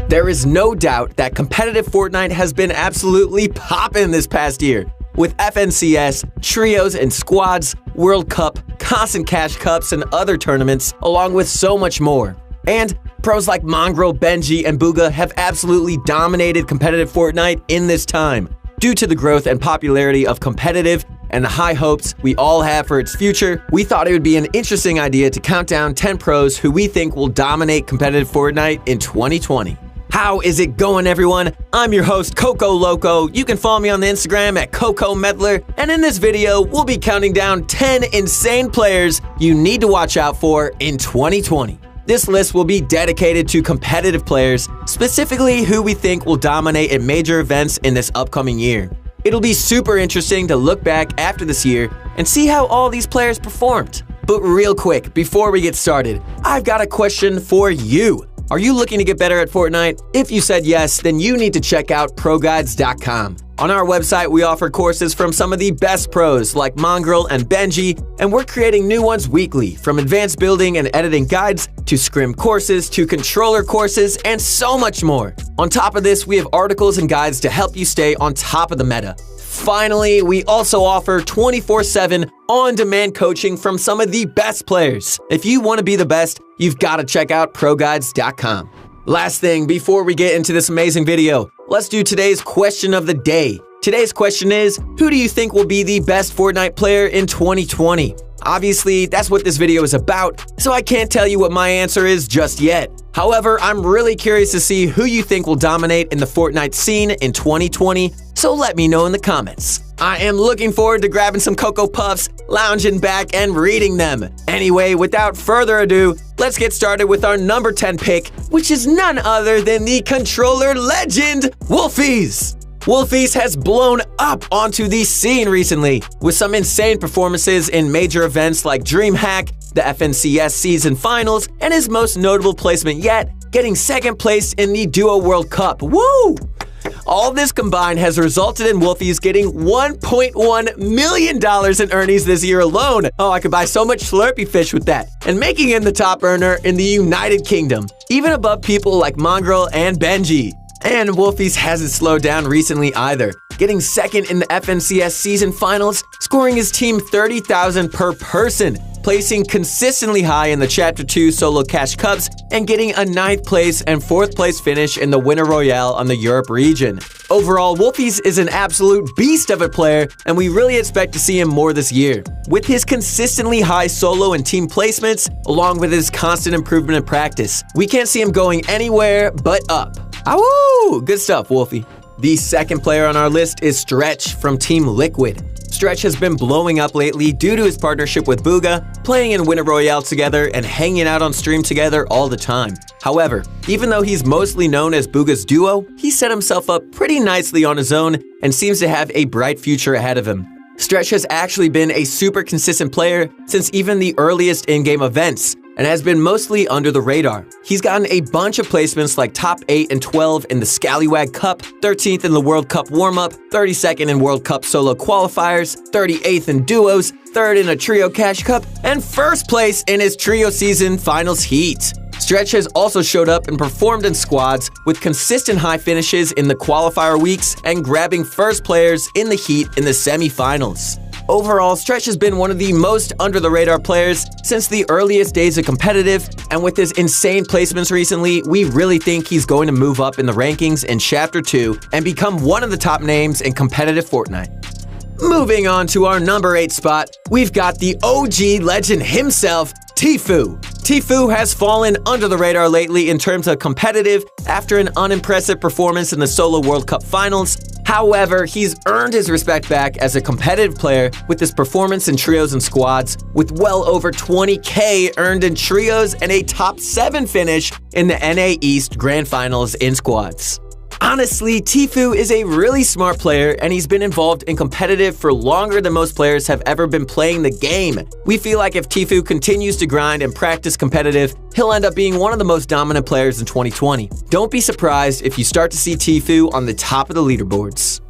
There is no doubt that competitive Fortnite has been absolutely poppin' this past year, with FNCS, trios and squads, World Cup, constant cash cups, and other tournaments, along with so much more. And pros like Mongrel, Benji, and Booga have absolutely dominated competitive Fortnite in this time. Due to the growth and popularity of competitive and the high hopes we all have for its future, we thought it would be an interesting idea to count down 10 pros who we think will dominate competitive Fortnite in 2020. How is it going, everyone? I'm your host, Coco Loco. You can follow me on the Instagram at Coco Medler, and in this video, we'll be counting down 10 insane players you need to watch out for in 2020. This list will be dedicated to competitive players, specifically who we think will dominate at major events in this upcoming year. It'll be super interesting to look back after this year and see how all these players performed. But real quick, before we get started, I've got a question for you. Are you looking to get better at Fortnite? If you said yes, then you need to check out ProGuides.com. On our website, we offer courses from some of the best pros like Mongrel and Benji, and we're creating new ones weekly, from advanced building and editing guides to scrim courses to controller courses and so much more. On top of this, we have articles and guides to help you stay on top of the meta. Finally, we also offer 24/7 on-demand coaching from some of the best players. If you want to be the best, you've got to check out ProGuides.com. Last thing, before we get into this amazing video, let's do today's question of the day. Today's question is, who do you think will be the best Fortnite player in 2020? Obviously, that's what this video is about, so I can't tell you what my answer is just yet. However, I'm really curious to see who you think will dominate in the Fortnite scene in 2020, so let me know in the comments. I am looking forward to grabbing some Cocoa Puffs, lounging back, and reading them. Anyway, without further ado, let's get started with our number 10 pick, which is none other than the controller legend, Wolfies. Wolfies has blown up onto the scene recently, with some insane performances in major events like DreamHack, the FNCS season finals, and his most notable placement yet, getting second place in the Duo World Cup. Woo! All this combined has resulted in Wolfies getting $1.1 million in earnings this year alone. Oh, I could buy so much Slurpee fish with that. And making him the top earner in the United Kingdom, even above people like Mongrel and Benji. And Wolfies hasn't slowed down recently either, getting second in the FNCS season finals, scoring his team 30,000 per person, placing consistently high in the Chapter 2 solo cash cups, and getting a 9th place and 4th place finish in the winner Royale on the Europe region. Overall, Wolfies is an absolute beast of a player, and we really expect to see him more this year. With his consistently high solo and team placements, along with his constant improvement in practice, we can't see him going anywhere but up. Awoo! Good stuff, Wolfie. The second player on our list is Stretch from Team Liquid. Stretch has been blowing up lately due to his partnership with Booga, playing in Winner Royale together and hanging out on stream together all the time. However, even though he's mostly known as Booga's duo, he set himself up pretty nicely on his own and seems to have a bright future ahead of him. Stretch has actually been a super consistent player since even the earliest in-game events, and has been mostly under the radar. He's gotten a bunch of placements like top 8 and 12 in the Scallywag Cup, 13th in the World Cup warmup, 32nd in World Cup solo qualifiers, 38th in duos, 3rd in a trio cash cup, and 1st place in his trio season finals heat. Stretch has also showed up and performed in squads with consistent high finishes in the qualifier weeks and grabbing first players in the heat in the semi-finals. Overall, Stretch has been one of the most under-the-radar players since the earliest days of competitive, and with his insane placements recently, we really think he's going to move up in the rankings in Chapter 2 and become one of the top names in competitive Fortnite. Moving on to our number 8 spot, we've got the OG legend himself, Tfue. Tfue has fallen under the radar lately in terms of competitive after an unimpressive performance in the Solo World Cup Finals. However, he's earned his respect back as a competitive player with his performance in trios and squads, with well over 20K earned in trios and a top 7 finish in the NA East Grand Finals in squads. Honestly, Tfue is a really smart player, and he's been involved in competitive for longer than most players have ever been playing the game. We feel like if Tfue continues to grind and practice competitive, he'll end up being one of the most dominant players in 2020. Don't be surprised if you start to see Tfue on the top of the leaderboards.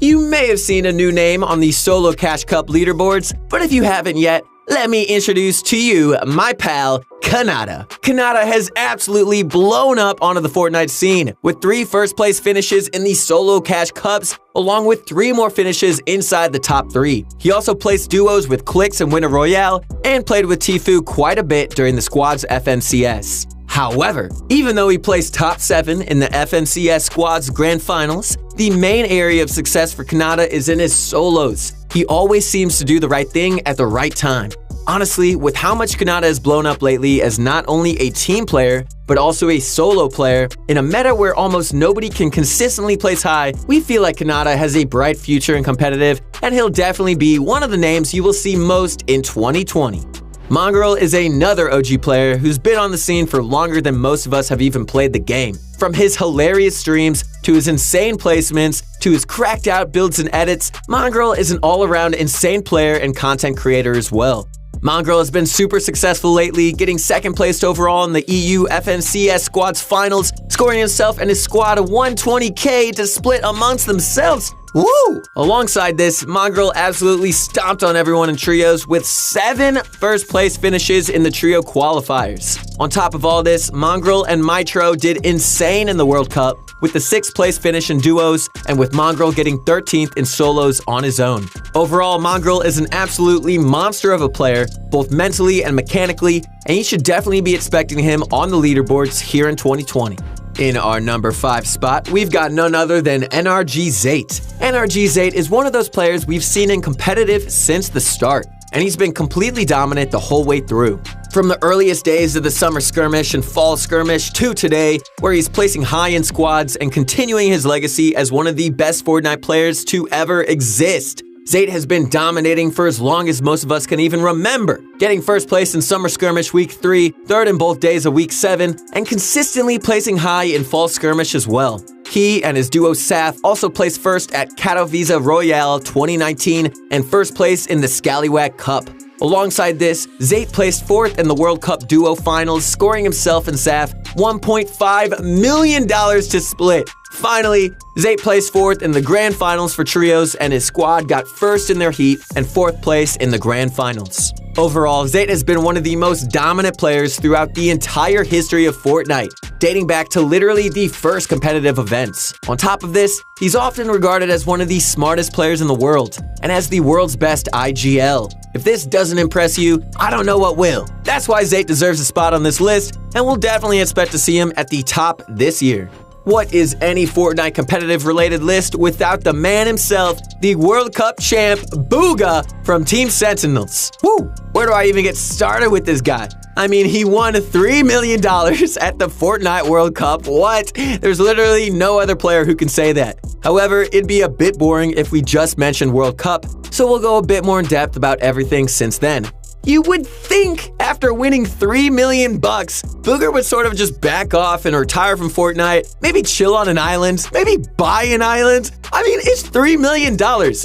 You may have seen a new name on the Solo Cash Cup leaderboards, but if you haven't yet, let me introduce to you my pal, Kanata. Kanata has absolutely blown up onto the Fortnite scene, with 3 first-place finishes in the Solo Cash Cups, along with 3 more finishes inside the top 3. He also placed duos with Clicks and Winner Royale, and played with Tfue quite a bit during the squad's FNCS. However, even though he placed top 7 in the FNCS squad's grand finals, the main area of success for Kanata is in his solos. He always seems to do the right thing at the right time. Honestly, with how much Kanata has blown up lately as not only a team player, but also a solo player, in a meta where almost nobody can consistently place high, we feel like Kanata has a bright future in competitive, and he'll definitely be one of the names you will see most in 2020. Mongrel is another OG player who's been on the scene for longer than most of us have even played the game. From his hilarious streams, to his insane placements, to his cracked out builds and edits, Mongrel is an all-around insane player and content creator as well. Mongrel has been super successful lately, getting 2nd placed overall in the EU FNCS squad's finals, scoring himself and his squad a 120k to split amongst themselves. Woo! Alongside this, Mongrel absolutely stomped on everyone in trios with 7 first-place finishes in the trio qualifiers. On top of all this, Mongrel and Mitro did insane in the World Cup, with the 6th-place finish in duos, and with Mongrel getting 13th in solos on his own. Overall, Mongrel is an absolutely monster of a player, both mentally and mechanically, and you should definitely be expecting him on the leaderboards here in 2020. In our number 5 spot, we've got none other than NRG Zate. NRG Zate is one of those players we've seen in competitive since the start, and he's been completely dominant the whole way through. From the earliest days of the summer skirmish and fall skirmish to today, where he's placing high in squads and continuing his legacy as one of the best Fortnite players to ever exist. Zate has been dominating for as long as most of us can even remember, getting 1st place in Summer Skirmish Week 3, 3rd in both days of Week 7, and consistently placing high in Fall Skirmish as well. He and his duo Saf also placed 1st at Katowice Royale 2019 and 1st place in the Scallywag Cup. Alongside this, Zate placed 4th in the World Cup Duo Finals, scoring himself and Saf $1.5 million to split. Finally, Zate placed 4th in the Grand Finals for trios, and his squad got 1st in their heat and 4th place in the Grand Finals. Overall, Zate has been one of the most dominant players throughout the entire history of Fortnite, dating back to literally the first competitive events. On top of this, he's often regarded as one of the smartest players in the world, and as the world's best IGL. If this doesn't impress you, I don't know what will. That's why Zate deserves a spot on this list, and we'll definitely expect to see him at the top this year. What is any Fortnite competitive related list without the man himself, the World Cup champ, Booga from Team Sentinels? Woo! Where do I even get started with this guy? I mean, he won $3 million at the Fortnite World Cup. What? There's literally no other player who can say that. However, it'd be a bit boring if we just mentioned World Cup, so we'll go a bit more in depth about everything since then. You would think after winning $3 million, Booger would sort of just back off and retire from Fortnite, maybe chill on an island, maybe buy an island. I mean, it's $3 million.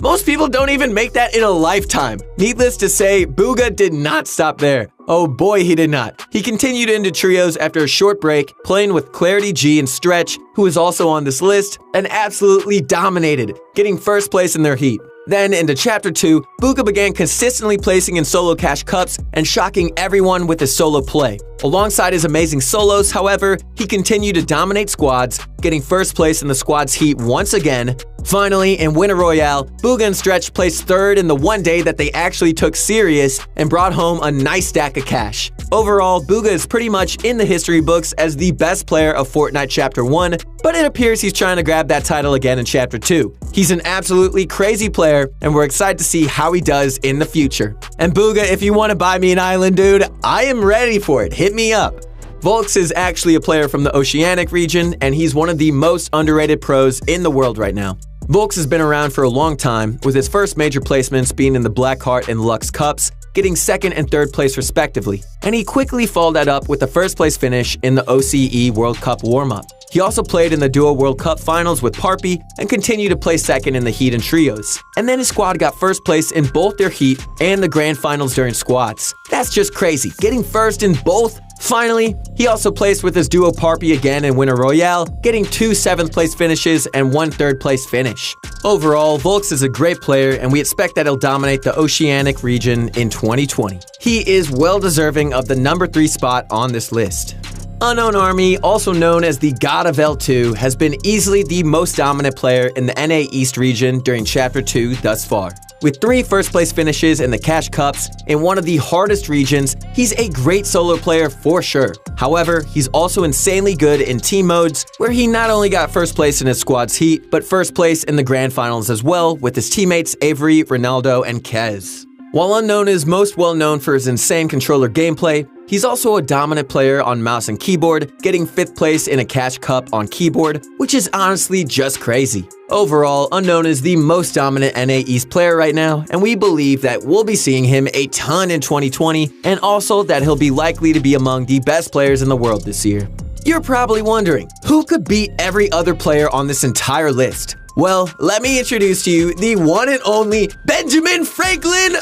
Most people don't even make that in a lifetime. Needless to say, Booga did not stop there. Oh boy, he did not. He continued into trios after a short break, playing with Clarity G and Stretch, who is also on this list, and absolutely dominated, getting 1st place in their heat. Then into Chapter 2, Booga began consistently placing in solo cash cups and shocking everyone with his solo play. Alongside his amazing solos, however, he continued to dominate squads, getting 1st place in the squad's heat once again. Finally, in Winner Royale, Booga and Stretch placed 3rd in the one day that they actually took serious and brought home a nice stack of cash. Overall, Booga is pretty much in the history books as the best player of Fortnite Chapter 1, but it appears he's trying to grab that title again in Chapter 2. He's an absolutely crazy player, and we're excited to see how he does in the future. And Booga, if you want to buy me an island, dude, I am ready for it. Hit me up. Volks is actually a player from the Oceanic region, and he's one of the most underrated pros in the world right now. Volks has been around for a long time, with his first major placements being in the Blackheart and Lux Cups, getting 2nd and 3rd place respectively, and he quickly followed that up with the 1st place finish in the OCE World Cup warmup. He also played in the Duo World Cup finals with Parpy and continued to play 2nd in the heat and trios. And then his squad got 1st place in both their heat and the grand finals during squads. That's just crazy, getting 1st in both Finally, he also placed with his duo Parpy again in Winter Royale, getting 2 7th place finishes and 1 3rd place finish. Overall, Volks is a great player, and we expect that he'll dominate the Oceanic region in 2020. He is well deserving of the number 3 spot on this list. Unknown Army, also known as the God of L2, has been easily the most dominant player in the NA East region during Chapter 2 thus far. With 3 first-place finishes in the Cash Cups in one of the hardest regions, he's a great solo player for sure. However, he's also insanely good in team modes, where he not only got first place in his squad's heat, but first place in the grand finals as well with his teammates Avery, Ronaldo, and Kez. While Unknown is most well known for his insane controller gameplay, he's also a dominant player on mouse and keyboard, getting 5th place in a Cash Cup on keyboard, which is honestly just crazy. Overall, Unknown is the most dominant NA East player right now, and we believe that we'll be seeing him a ton in 2020, and also that he'll be likely to be among the best players in the world this year. You're probably wondering, who could beat every other player on this entire list? Well, let me introduce to you the one and only Benjamin Franklin.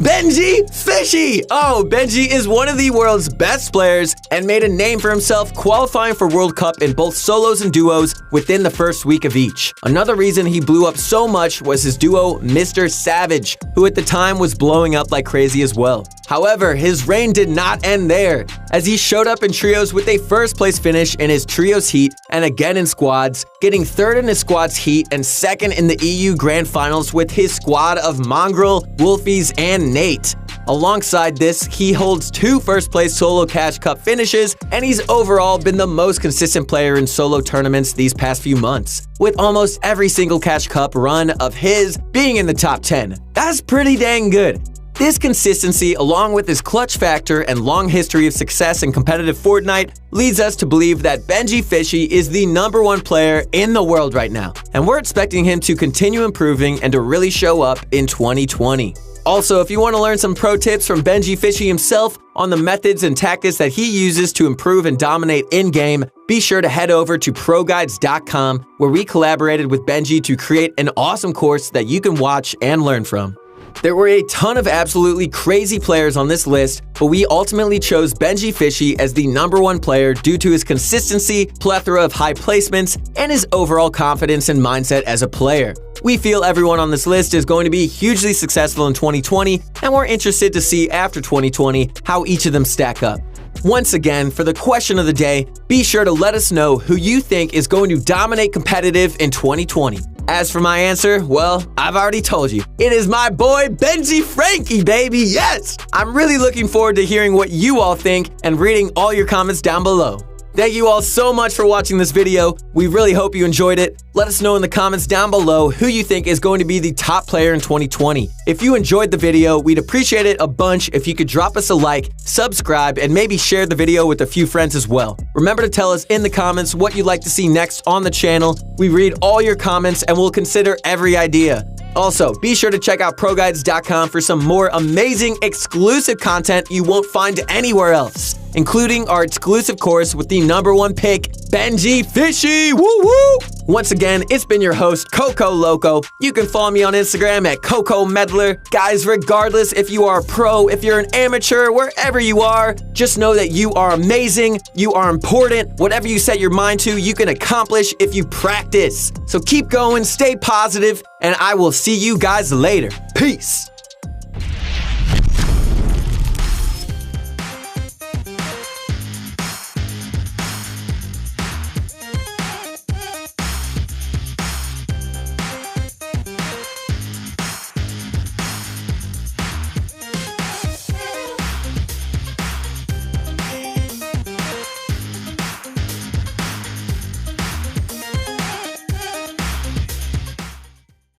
Benji Fishy. Benji is one of the world's best players and made a name for himself qualifying for World Cup in both solos and duos within the first week of each. Another reason he blew up so much was his duo, Mr. Savage, who at the time was blowing up like crazy as well. However, his reign did not end there, as he showed up in trios with a first place finish in his trios heat and again in squads, getting 3rd in his squad's heat and 2nd in the EU Grand Finals with his squad of Mongrel, Wolfies, and Nate. Alongside this, he holds 2 first-place solo Cash Cup finishes, and he's overall been the most consistent player in solo tournaments these past few months, with almost every single Cash Cup run of his being in the top 10. That's pretty dang good. This consistency, along with his clutch factor and long history of success in competitive Fortnite, leads us to believe that Benji Fishy is the number 1 player in the world right now, and we're expecting him to continue improving and to really show up in 2020. Also, if you want to learn some pro tips from Benji Fishy himself on the methods and tactics that he uses to improve and dominate in-game, be sure to head over to ProGuides.com, where we collaborated with Benji to create an awesome course that you can watch and learn from. There were a ton of absolutely crazy players on this list, but we ultimately chose Benji Fishy as the number 1 player due to his consistency, plethora of high placements, and his overall confidence and mindset as a player. We feel everyone on this list is going to be hugely successful in 2020, and we're interested to see after 2020 how each of them stack up. Once again, for the question of the day, be sure to let us know who you think is going to dominate competitive in 2020. As for my answer, well, I've already told you. It is my boy Benji Frankie, baby, yes! I'm really looking forward to hearing what you all think and reading all your comments down below. Thank you all so much for watching this video. We really hope you enjoyed it. Let us know in the comments down below who you think is going to be the top player in 2020. If you enjoyed the video, we'd appreciate it a bunch if you could drop us a like, subscribe, and maybe share the video with a few friends as well. Remember to tell us in the comments what you'd like to see next on the channel. We read all your comments and we'll consider every idea. Also, be sure to check out ProGuides.com for some more amazing exclusive content you won't find anywhere else, including our exclusive course with the number 1 pick, Benji Fishy! Woo woo! Once again, it's been your host, Coco Loco. You can follow me on Instagram at Coco Meddler. Guys, regardless if you are a pro, if you're an amateur, wherever you are, just know that you are amazing, you are important. Whatever you set your mind to, you can accomplish if you practice. So keep going, stay positive, and I will see you guys later. Peace!